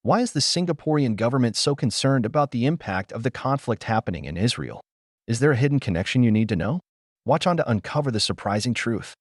Why is the Singaporean government so concerned about the impact of the conflict happening in Israel? Is there a hidden connection you need to know? Watch on to uncover the surprising truth.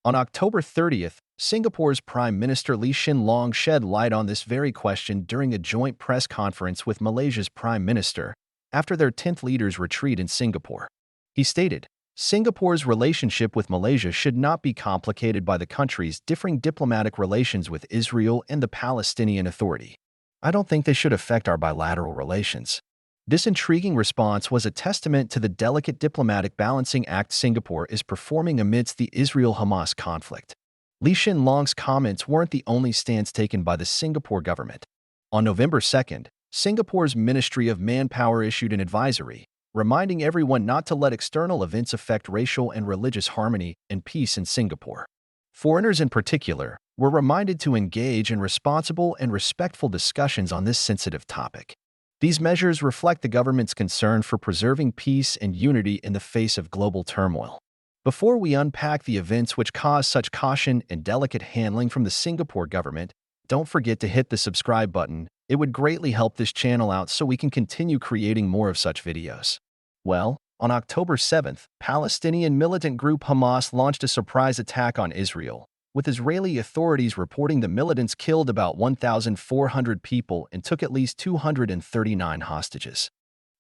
On October 30th, Singapore's Prime Minister Lee Hsien Loong shed light on this very question during a joint press conference with Malaysia's Prime Minister after their 10th leaders retreat in Singapore. He stated, Singapore's relationship with Malaysia should not be complicated by the country's differing diplomatic relations with Israel and the Palestinian Authority. I don't think they should affect our bilateral relations. This intriguing response was a testament to the delicate diplomatic balancing act Singapore is performing amidst the Israel-Hamas conflict. Lee Hsien Loong's comments weren't the only stance taken by the Singapore government. On November 2nd, Singapore's Ministry of Manpower issued an advisory, reminding everyone not to let external events affect racial and religious harmony and peace in Singapore. Foreigners in particular were reminded to engage in responsible and respectful discussions on this sensitive topic. These measures reflect the government's concern for preserving peace and unity in the face of global turmoil. Before we unpack the events which caused such caution and delicate handling from the Singapore government, don't forget to hit the subscribe button. It would greatly help this channel out so we can continue creating more of such videos. Well, on October 7th, Palestinian militant group Hamas launched a surprise attack on Israel, with Israeli authorities reporting the militants killed about 1,400 people and took at least 239 hostages.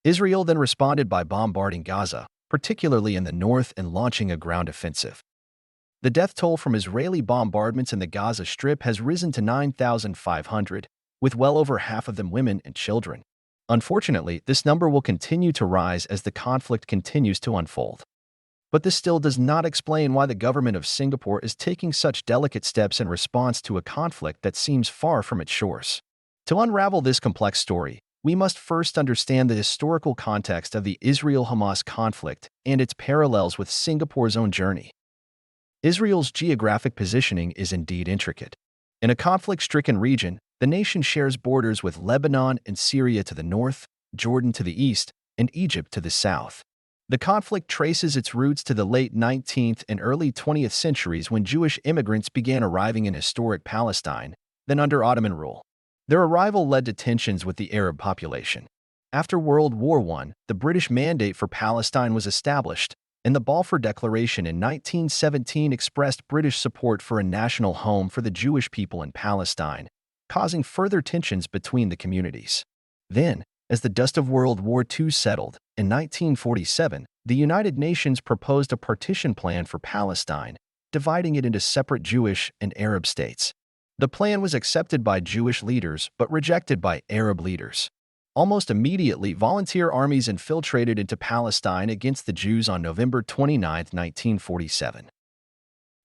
Israel then responded by bombarding Gaza, particularly in the north, and launching a ground offensive. The death toll from Israeli bombardments in the Gaza Strip has risen to 9,500, with well over half of them women and children. Unfortunately, this number will continue to rise as the conflict continues to unfold. But this still does not explain why the government of Singapore is taking such delicate steps in response to a conflict that seems far from its shores. To unravel this complex story, we must first understand the historical context of the Israel-Hamas conflict and its parallels with Singapore's own journey. Israel's geographic positioning is indeed intricate. In a conflict-stricken region, the nation shares borders with Lebanon and Syria to the north, Jordan to the east, and Egypt to the south. The conflict traces its roots to the late 19th and early 20th centuries when Jewish immigrants began arriving in historic Palestine, then under Ottoman rule. Their arrival led to tensions with the Arab population. After World War I, the British Mandate for Palestine was established, and the Balfour Declaration in 1917 expressed British support for a national home for the Jewish people in Palestine, causing further tensions between the communities. Then, as the dust of World War II settled, in 1947, the United Nations proposed a partition plan for Palestine, dividing it into separate Jewish and Arab states. The plan was accepted by Jewish leaders but rejected by Arab leaders. Almost immediately, volunteer armies infiltrated into Palestine against the Jews on November 29, 1947.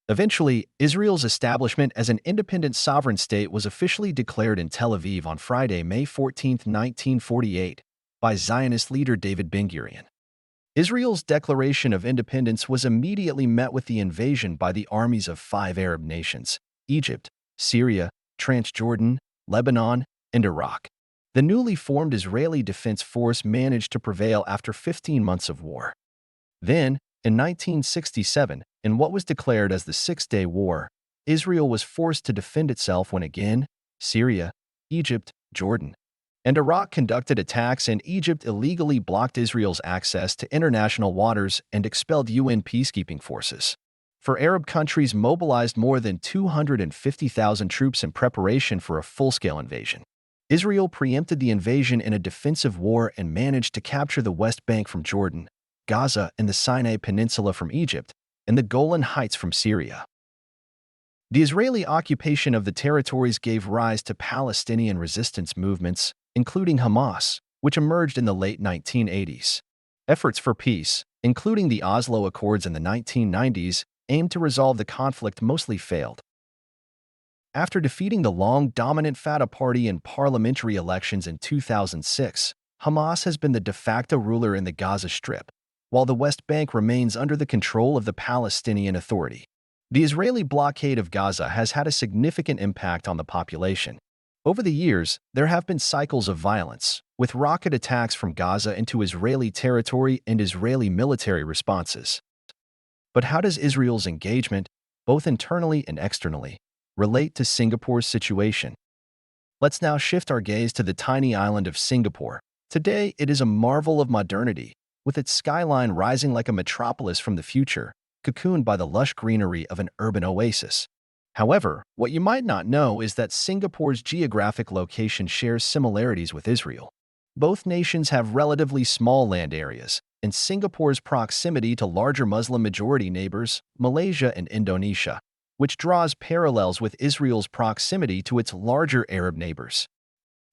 Eventually, Israel's establishment as an independent sovereign state was officially declared in Tel Aviv on Friday, May 14, 1948, by Zionist leader David Ben-Gurion. Israel's declaration of independence was immediately met with the invasion by the armies of 5 Arab nations: Egypt, Syria, Transjordan, Lebanon, and Iraq. The newly formed Israeli Defense Force managed to prevail after 15 months of war. Then, in 1967, in what was declared as the Six-Day War, Israel was forced to defend itself when again Syria, Egypt, Jordan, and Iraq conducted attacks, and Egypt illegally blocked Israel's access to international waters and expelled UN peacekeeping forces. Arab countries mobilized more than 250,000 troops in preparation for a full-scale invasion. Israel preempted the invasion in a defensive war and managed to capture the West Bank from Jordan, Gaza and the Sinai Peninsula from Egypt, and the Golan Heights from Syria. The Israeli occupation of the territories gave rise to Palestinian resistance movements, including Hamas, which emerged in the late 1980s. Efforts for peace, including the Oslo Accords in the 1990s, aimed to resolve the conflict mostly failed. After defeating the long-dominant Fatah Party in parliamentary elections in 2006, Hamas has been the de facto ruler in the Gaza Strip, while the West Bank remains under the control of the Palestinian Authority. The Israeli blockade of Gaza has had a significant impact on the population. Over the years, there have been cycles of violence, with rocket attacks from Gaza into Israeli territory and Israeli military responses. But how does Israel's engagement, both internally and externally, relate to Singapore's situation? Let's now shift our gaze to the tiny island of Singapore. Today, it is a marvel of modernity, with its skyline rising like a metropolis from the future, cocooned by the lush greenery of an urban oasis. However, what you might not know is that Singapore's geographic location shares similarities with Israel. Both nations have relatively small land areas, and Singapore's proximity to larger Muslim-majority neighbors, Malaysia and Indonesia, which draws parallels with Israel's proximity to its larger Arab neighbors.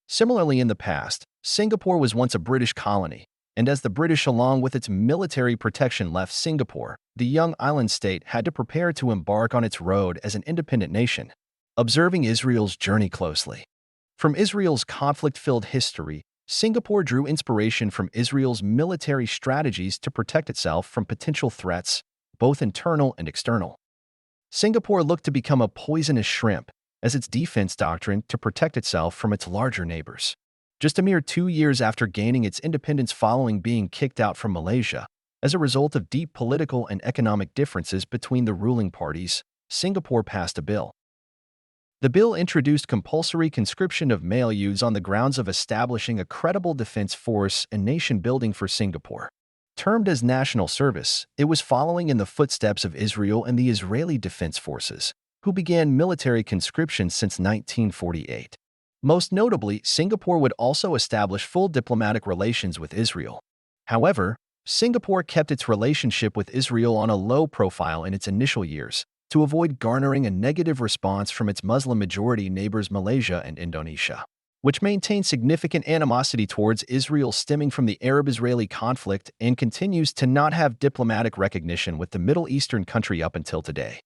Similarly, in the past, Singapore was once a British colony, and as the British, along with its military protection, left Singapore, the young island state had to prepare to embark on its road as an independent nation. Observing Israel's journey closely. From Israel's conflict-filled history, Singapore drew inspiration from Israel's military strategies to protect itself from potential threats, both internal and external. Singapore looked to become a poisonous shrimp as its defense doctrine to protect itself from its larger neighbors. Just a mere 2 years after gaining its independence following being kicked out from Malaysia, as a result of deep political and economic differences between the ruling parties, Singapore passed a bill. The bill introduced compulsory conscription of male youths on the grounds of establishing a credible defense force and nation-building for Singapore. Termed as national service, it was following in the footsteps of Israel and the Israeli Defense Forces, who began military conscription since 1948. Most notably, Singapore would also establish full diplomatic relations with Israel. However, Singapore kept its relationship with Israel on a low profile in its initial years, to avoid garnering a negative response from its Muslim-majority neighbors Malaysia and Indonesia, which maintained significant animosity towards Israel stemming from the Arab-Israeli conflict and continues to not have diplomatic recognition with the Middle Eastern country up until today.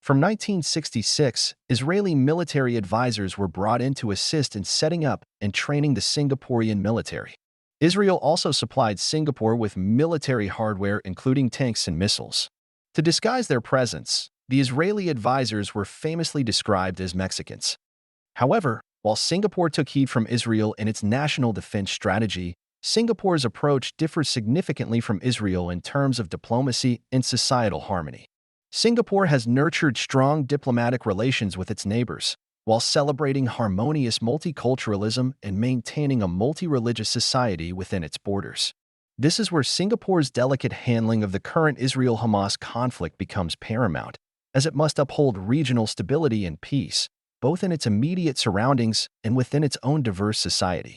From 1966, Israeli military advisors were brought in to assist in setting up and training the Singaporean military. Israel also supplied Singapore with military hardware including tanks and missiles. To disguise their presence, the Israeli advisors were famously described as Mexicans. However, while Singapore took heed from Israel in its national defense strategy, Singapore's approach differs significantly from Israel in terms of diplomacy and societal harmony. Singapore has nurtured strong diplomatic relations with its neighbors, while celebrating harmonious multiculturalism and maintaining a multi-religious society within its borders. This is where Singapore's delicate handling of the current Israel-Hamas conflict becomes paramount, as it must uphold regional stability and peace, both in its immediate surroundings and within its own diverse society.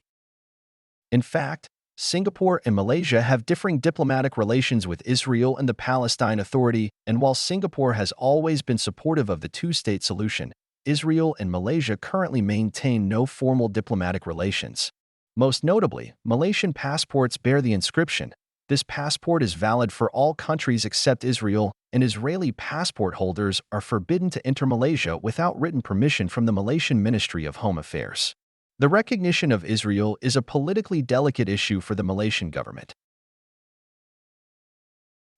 In fact, Singapore and Malaysia have differing diplomatic relations with Israel and the Palestine Authority, and while Singapore has always been supportive of the two-state solution, Israel and Malaysia currently maintain no formal diplomatic relations. Most notably, Malaysian passports bear the inscription, "This passport is valid for all countries except Israel," and Israeli passport holders are forbidden to enter Malaysia without written permission from the Malaysian Ministry of Home Affairs. The recognition of Israel is a politically delicate issue for the Malaysian government.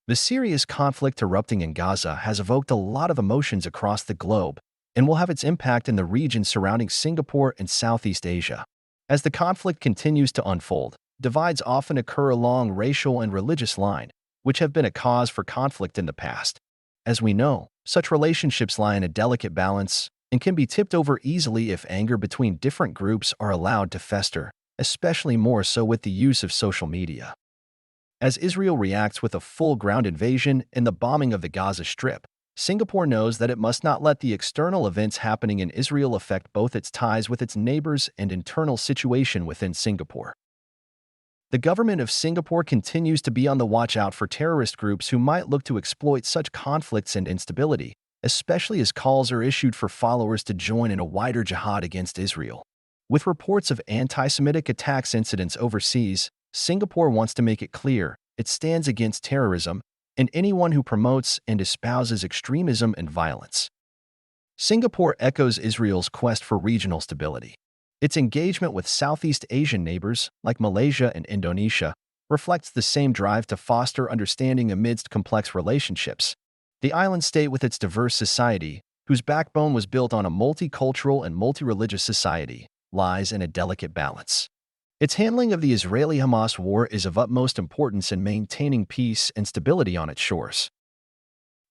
The serious conflict erupting in Gaza has evoked a lot of emotions across the globe and will have its impact in the region surrounding Singapore and Southeast Asia. As the conflict continues to unfold, divides often occur along racial and religious lines, which have been a cause for conflict in the past. As we know, such relationships lie in a delicate balance and can be tipped over easily if anger between different groups are allowed to fester, especially more so with the use of social media. As Israel reacts with a full ground invasion and the bombing of the Gaza Strip, Singapore knows that it must not let the external events happening in Israel affect both its ties with its neighbors and internal situation within Singapore. The government of Singapore continues to be on the watch out for terrorist groups who might look to exploit such conflicts and instability, especially as calls are issued for followers to join in a wider jihad against Israel. With reports of anti-Semitic attacks incidents overseas, Singapore wants to make it clear it stands against terrorism and anyone who promotes and espouses extremism and violence. Singapore echoes Israel's quest for regional stability. Its engagement with Southeast Asian neighbors, like Malaysia and Indonesia, reflects the same drive to foster understanding amidst complex relationships. The island state with its diverse society, whose backbone was built on a multicultural and multi-religious society, lies in a delicate balance. Its handling of the Israeli-Hamas war is of utmost importance in maintaining peace and stability on its shores.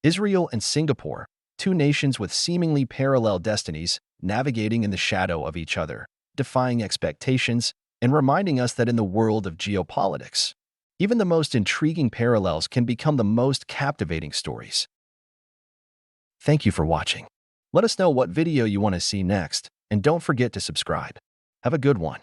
Israel and Singapore, two nations with seemingly parallel destinies, navigating in the shadow of each other, defying expectations, and reminding us that in the world of geopolitics, even the most intriguing parallels can become the most captivating stories. Thank you for watching. Let us know what video you want to see next, and don't forget to subscribe. Have a good one.